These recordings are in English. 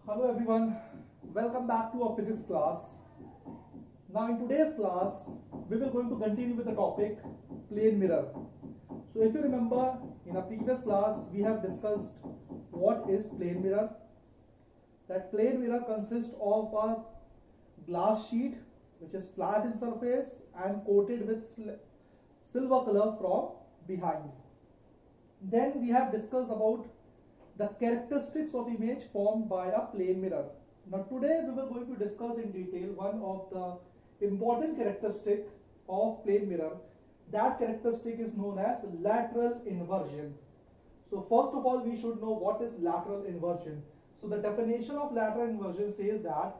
Hello everyone, welcome back to our physics class. Now in today's class, we will going to continue with the topic plane mirror. So if you remember, in our previous class, we have discussed what is plane mirror. That plane mirror consists of a glass sheet which is flat in surface and coated with silver color from behind. Then we have discussed about the characteristics of image formed by a plane mirror. Now today we were going to discuss in detail one of the important characteristic of plane mirror. That characteristic is known as lateral inversion. So first of all, we should know what is lateral inversion. So the definition of lateral inversion says that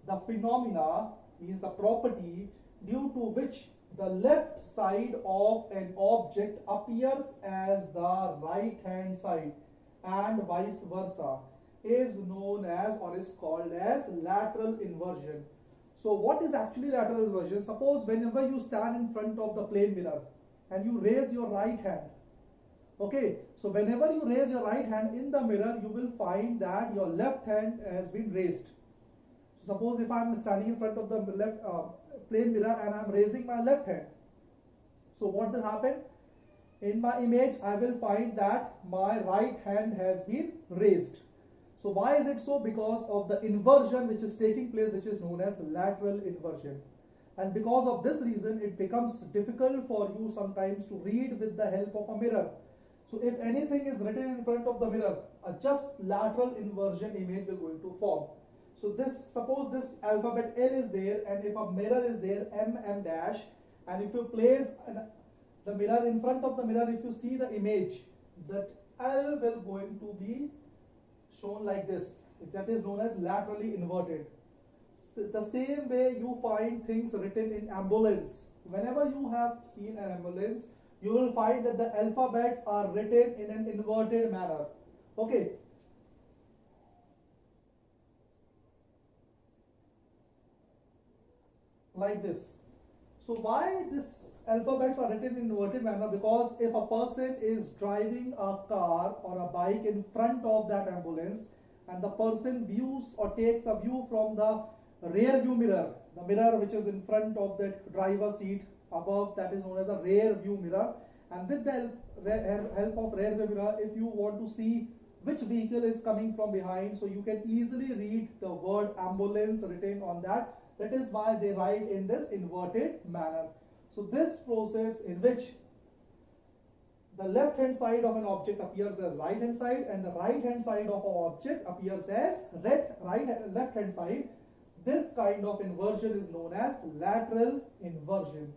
the phenomena means the property due to which the left side of an object appears as the right hand side and vice versa is known as or is called as lateral inversion. So what is actually lateral inversion? Suppose whenever you stand in front of the plane mirror and you raise your right hand, okay, so whenever you raise your right hand in the mirror, you will find that your left hand has been raised. So suppose if I am standing in front of the left plane mirror and I am raising my left hand, so what will happen? In my image, I will find that my right hand has been raised. So why is it so? Because of the inversion which is taking place, which is known as lateral inversion. And because of this reason, it becomes difficult for you sometimes to read with the help of a mirror. So if anything is written in front of the mirror, a just lateral inversion image will going to form. So suppose this alphabet L is there, and if a mirror is there, M dash, and if you place the mirror in front of the mirror, if you see the image, that L will going to be shown like this. That is known as laterally inverted. The same way you find things written in ambulance. Whenever you have seen an ambulance, you will find that the alphabets are written in an inverted manner. Okay. Like this. So why this alphabets are written in inverted manner? Because if a person is driving a car or a bike in front of that ambulance, and the person views or takes a view from the rear view mirror, the mirror which is in front of that driver's seat above, that is known as a rear view mirror, and with the help of rear view mirror, if you want to see which vehicle is coming from behind, so you can easily read the word ambulance written on that. That is why they write in this inverted manner. So this process in which the left hand side of an object appears as right hand side and the right hand side of an object appears as left hand side, this kind of inversion is known as lateral inversion.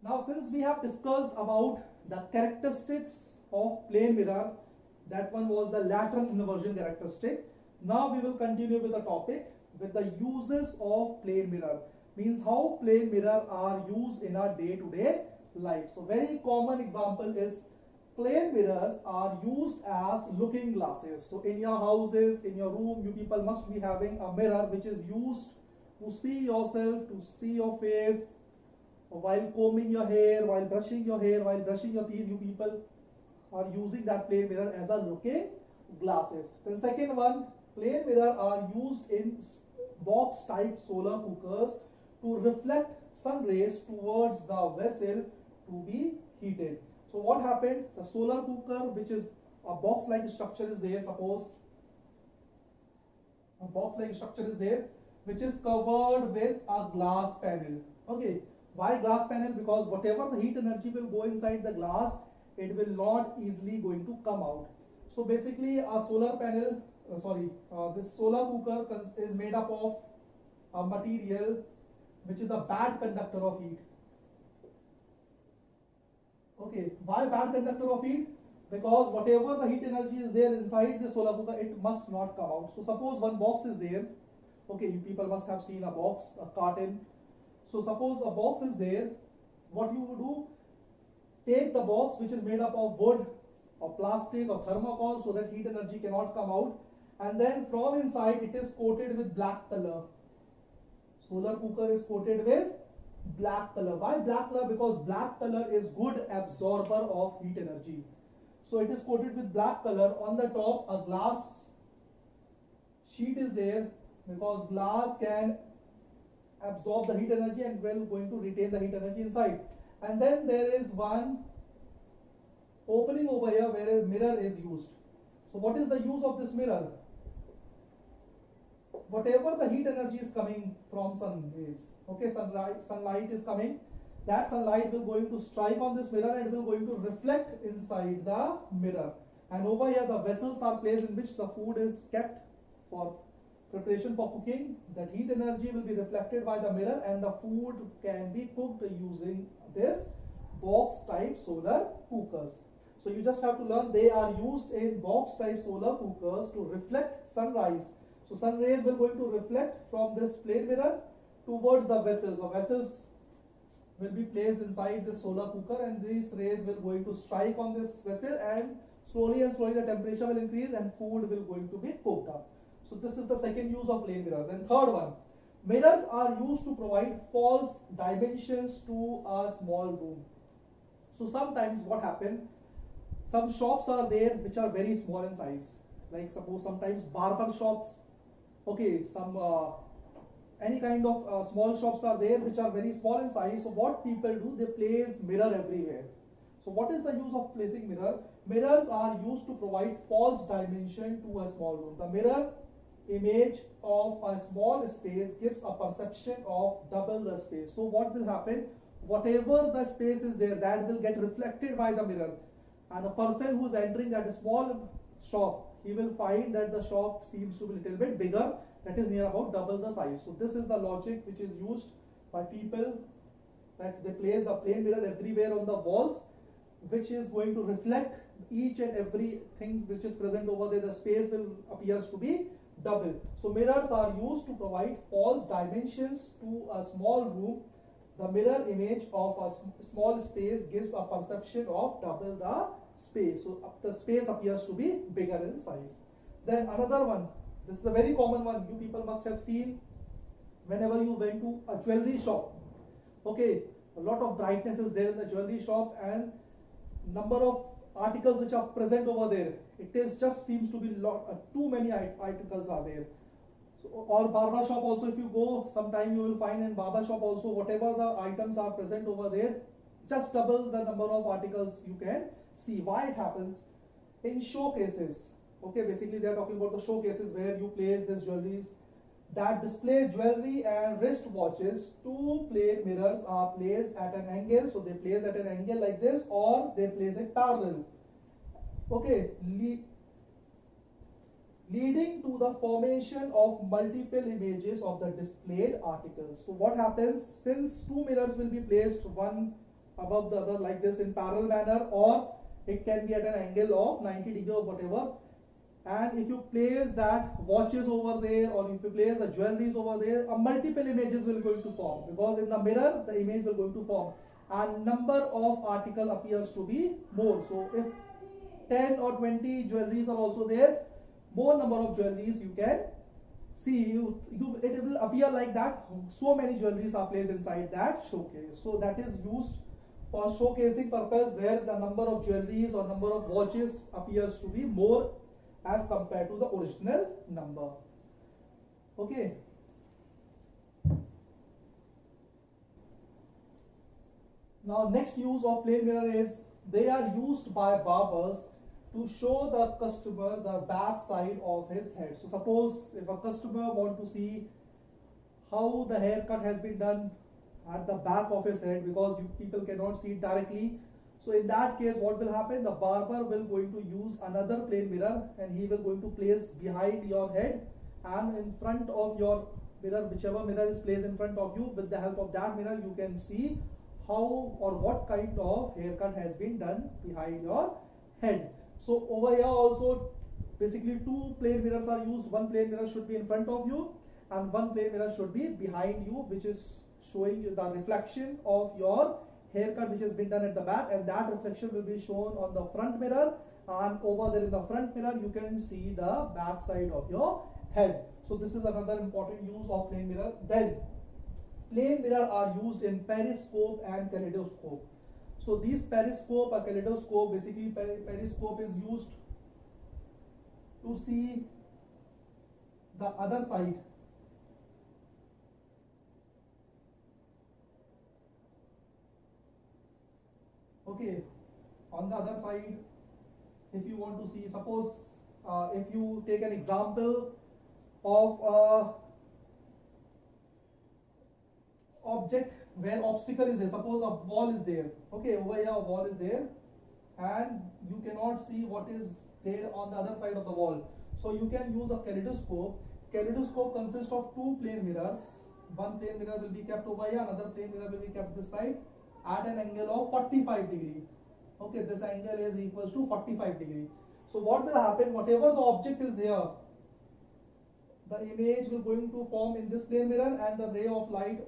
Now since we have discussed about the characteristics of plane mirror, that one was the lateral inversion characteristic. Now we will continue with the topic with the uses of plane mirror. Means how plane mirror are used in our day-to-day life. So very common example is plane mirrors are used as looking glasses. So in your houses, in your room, you people must be having a mirror which is used to see yourself, to see your face, while combing your hair, while brushing your hair, while brushing your teeth. You people are using that plane mirror as a looking glasses. Then second one, plane mirror are used in box type solar cookers to reflect sun rays towards the vessel to be heated. So what happened? The solar cooker, which is a box like structure is there, suppose a box like structure is there, which is covered with a glass panel. Okay, why glass panel? Because whatever the heat energy will go inside the glass, it will not easily going to come out. So basically a solar panel, this solar cooker is made up of a material which is a bad conductor of heat. Okay, why bad conductor of heat? Because whatever the heat energy is there inside the solar cooker, it must not come out. So suppose one box is there. Okay, you people must have seen a box, a carton. So suppose a box is there. What you would do? Take the box which is made up of wood or plastic or thermocol so that heat energy cannot come out, and then from inside it is coated with black color. Solar cooker is coated with black color. Why black color? Because black color is good absorber of heat energy. So it is coated with black color. On the top a glass sheet is there, because glass can absorb the heat energy and will going to retain the heat energy inside. And then there is one opening over here where a mirror is used. So what is the use of this mirror? Whatever the heat energy is coming from sun rays, okay, sunlight is coming, that sunlight will going to strike on this mirror and will going to reflect inside the mirror. And over here the vessels are placed in which the food is kept for preparation for cooking. That heat energy will be reflected by the mirror and the food can be cooked using this box type solar cookers. So you just have to learn they are used in box type solar cookers to reflect sunrise. So sun rays will going to reflect from this plane mirror towards the vessels. The vessels will be placed inside the solar cooker and these rays will going to strike on this vessel, and slowly the temperature will increase and food will going to be cooked up. So this is the second use of plane mirror. Then third one, mirrors are used to provide false dimensions to a small room. So sometimes what happen, some shops are there which are very small in size, like suppose sometimes barber shops, okay, some any kind of small shops are there which are very small in size. So what people do, they place mirror everywhere. So what is the use of placing mirror? Mirrors are used to provide false dimension to a small room. The mirror image of a small space gives a perception of double the space. So what will happen, whatever the space is there, that will get reflected by the mirror, and a person who is entering that small shop, he will find that the shop seems to be a little bit bigger, that is near about double the size. So this is the logic which is used by people, that they place the plane mirror everywhere on the walls, which is going to reflect each and every thing which is present over there. The space will appears to be double. So mirrors are used to provide false dimensions to a small room. The mirror image of a small space gives a perception of double the space. So the space appears to be bigger in size. Then another one, this is a very common one, you people must have seen whenever you went to a jewelry shop. Okay, a lot of brightness is there in the jewelry shop and number of articles which are present over there, it is just seems to be too many articles are there. So, or barber shop also, if you go sometime you will find in barber shop also whatever the items are present over there, just double the number of articles you can see. Why it happens? In showcases, okay, basically they are talking about the showcases where you place this jewelries that display jewelry and wrist watches. Two plane mirrors are placed at an angle, so they place at an angle like this, or they place it parallel, okay, leading to the formation of multiple images of the displayed articles. So what happens, since two mirrors will be placed one above the other like this in parallel manner, or it can be at an angle of 90 degree or whatever, and if you place that watches over there or if you place the jewelries over there, a multiple images will going to form, because in the mirror the image will going to form and number of article appears to be more. So if 10 or 20 jewelries are also there, more number of jewelries you can see, it will appear like that so many jewelries are placed inside that showcase. So that is used for showcasing purpose, where the number of jewelries or number of watches appears to be more as compared to the original number. Okay. Now next use of plane mirror is, they are used by barbers to show the customer the back side of his head. So suppose if a customer want to see how the haircut has been done at the back of his head, because people cannot see it directly. So in that case what will happen, the barber will going to use another plane mirror and he will going to place behind your head and in front of your mirror, whichever mirror is placed in front of you, with the help of that mirror you can see how or what kind of haircut has been done behind your head. So over here also basically two plane mirrors are used. One plane mirror should be in front of you and one plane mirror should be behind you, which is showing you the reflection of your haircut which has been done at the back, and that reflection will be shown on the front mirror, and over there in the front mirror you can see the back side of your head. So this is another important use of plane mirror. Then plane mirror are used in periscope and kaleidoscope. So these periscope, a kaleidoscope, basically periscope is used to see the other side. Okay, on the other side, if you want to see, suppose if you take an example of object where obstacle is there, suppose a wall is there, okay, over here a wall is there and you cannot see what is there on the other side of the wall, so you can use a kaleidoscope. Kaleidoscope consists of two plane mirrors. One plane mirror will be kept over here, another plane mirror will be kept this side at an angle of 45 degree. Okay, this angle is equals to 45 degree. So what will happen, whatever the object is here, the image will going to form in this plane mirror and the ray of light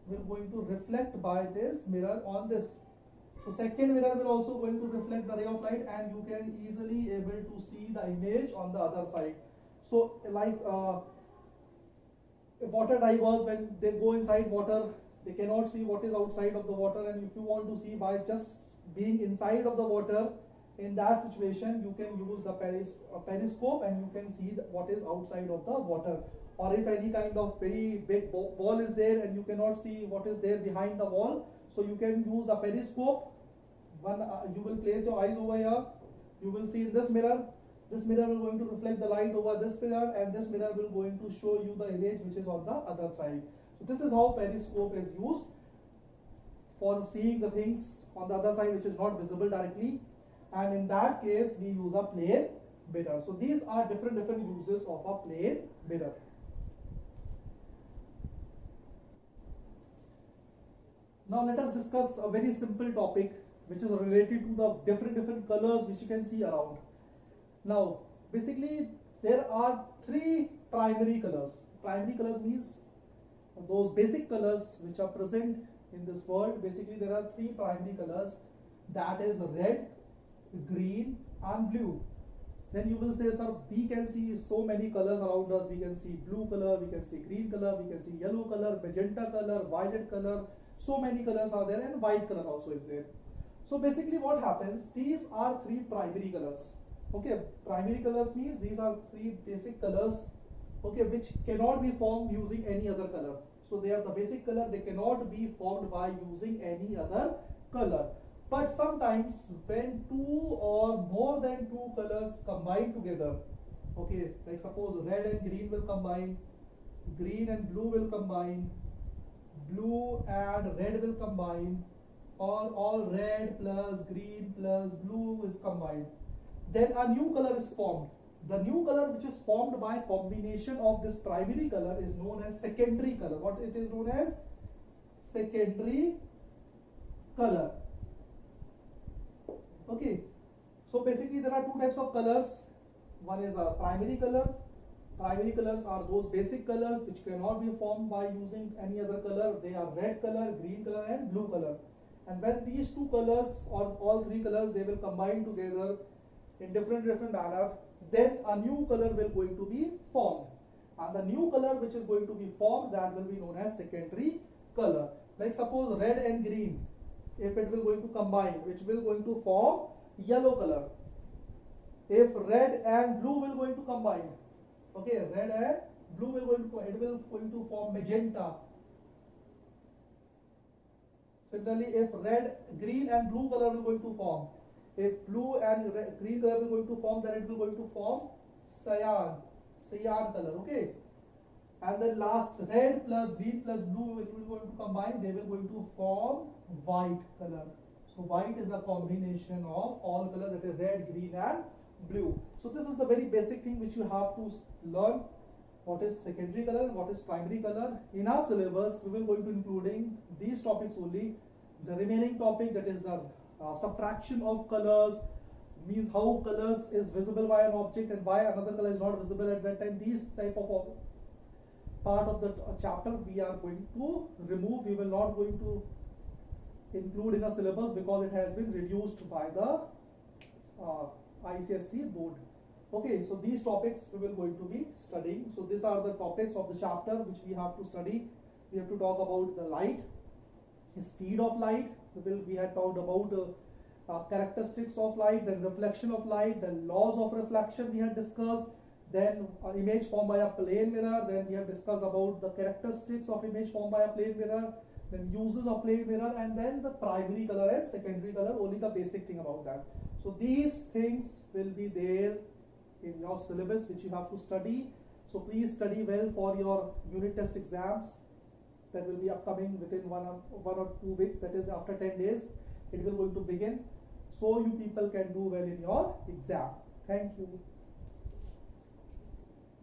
will going to reflect by this mirror on this. So second mirror will also going to reflect the ray of light and you can easily able to see the image on the other side. So like water divers, when they go inside water, they cannot see what is outside of the water, and if you want to see by just being inside of the water, in that situation you can use the periscope and you can see what is outside of the water. Or if any kind of very big wall is there and you cannot see what is there behind the wall, so you can use a periscope. You will place your eyes over here, you will see in this mirror. This mirror will going to reflect the light over this mirror and this mirror will going to show you the image which is on the other side. So this is how periscope is used for seeing the things on the other side which is not visible directly, and in that case we use a plane mirror. So these are different uses of a plane mirror. Now let us discuss a very simple topic which is related to the different colors which you can see around. Now basically there are three primary colors. Primary colors means those basic colors which are present in this world. Basically there are three primary colors, that is red, green and blue. Then you will say, sir, we can see so many colors around us. We can see blue color, we can see green color, we can see yellow color, magenta color, violet color. So many colors are there and white color also is there. So basically what happens, these are three primary colors. Okay, primary colors means these are three basic colors, okay, which cannot be formed using any other color. So they are the basic color, they cannot be formed by using any other color. But sometimes when two or more than two colors combine together, okay, like suppose red and green will combine, green and blue will combine, blue and red will combine, or all red plus green plus blue is combined, then a new color is formed. The new color which is formed by combination of this primary color is known as secondary color. What it is known as? Secondary color. Okay, so basically there are two types of colors. One is a primary color. Primary colors are those basic colors which cannot be formed by using any other color. They are red color, green color and blue color. And when these two colors or all three colors, they will combine together in different manner, then a new color will going to be formed. And the new color which is going to be formed, that will be known as secondary color. Like suppose red and green, if it will going to combine, which will going to form yellow color. If red and blue will going to combine, okay, red and blue will going to form magenta. Similarly, if red, green and blue color will going to form, if blue and green color will going to form, then it will going to form cyan color, okay. And then last, red plus green plus blue which will going to combine, they will going to form white color. So white is a combination of all colors, that is red, green and blue. So this is the very basic thing which you have to learn. What is secondary color, what is primary color. In our syllabus, we will going to including these topics only. The remaining topic, that is the subtraction of colors, means how colors is visible by an object and why another color is not visible at that time. These type of part of the chapter we are going to remove. We will not going to include in a syllabus because it has been reduced by the ICSE board. Okay, so these topics we will going to be studying. So these are the topics of the chapter which we have to study. We have to talk about the light, speed of light, we had talked about characteristics of light, then reflection of light, then laws of reflection we had discussed, then image formed by a plane mirror, then we have discussed about the characteristics of image formed by a plane mirror, then uses of plane mirror, and then the primary color and secondary color, only the basic thing about that. So these things will be there in your syllabus which you have to study. So please study well for your unit test exams that will be upcoming within one or 2 weeks, that is after 10 days it will going to begin, so you people can do well in your exam. Thank you.